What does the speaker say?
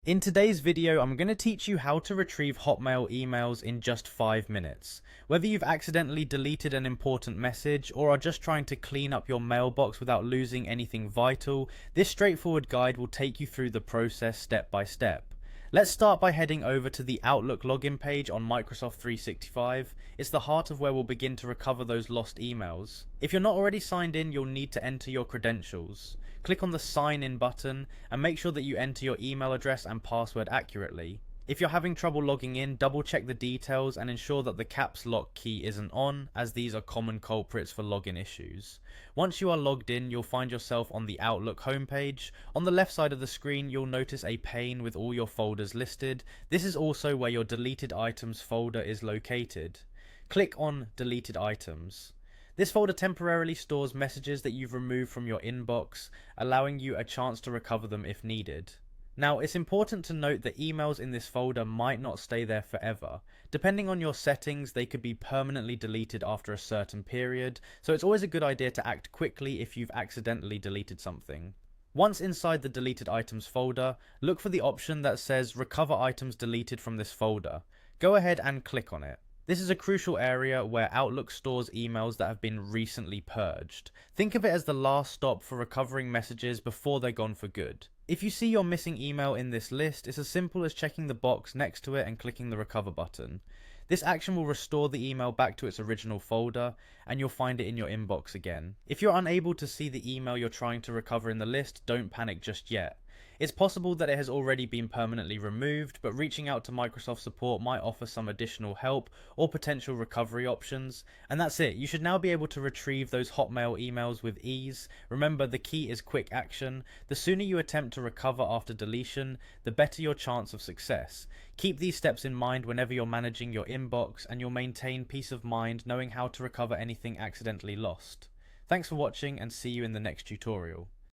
In today's video, I'm going to teach you how to retrieve Hotmail emails in just 5 minutes. Whether you've accidentally deleted an important message or are just trying to clean up your mailbox without losing anything vital, this straightforward guide will take you through the process step by step. Let's start by heading over to the Outlook login page on Microsoft 365. It's the heart of where we'll begin to recover those lost emails. If you're not already signed in, you'll need to enter your credentials. Click on the sign in button and make sure that you enter your email address and password accurately. If you're having trouble logging in, double check the details and ensure that the caps lock key isn't on, as these are common culprits for login issues. Once you are logged in, you'll find yourself on the Outlook homepage. On the left side of the screen, you'll notice a pane with all your folders listed. This is also where your deleted items folder is located. Click on deleted items. This folder temporarily stores messages that you've removed from your inbox, allowing you a chance to recover them if needed. Now, it's important to note that emails in this folder might not stay there forever. Depending on your settings, they could be permanently deleted after a certain period, so it's always a good idea to act quickly if you've accidentally deleted something. Once inside the deleted items folder, look for the option that says Recover items deleted from this folder. Go ahead and click on it. This is a crucial area where Outlook stores emails that have been recently purged. Think of it as the last stop for recovering messages before they're gone for good. If you see your missing email in this list, it's as simple as checking the box next to it and clicking the recover button. This action will restore the email back to its original folder, and you'll find it in your inbox again. If you're unable to see the email you're trying to recover in the list, don't panic just yet. It's possible that it has already been permanently removed, but reaching out to Microsoft support might offer some additional help or potential recovery options. And that's it. You should now be able to retrieve those Hotmail emails with ease. Remember, the key is quick action. The sooner you attempt to recover after deletion, the better your chance of success. Keep these steps in mind whenever you're managing your inbox, and you'll maintain peace of mind knowing how to recover anything accidentally lost. Thanks for watching, and see you in the next tutorial.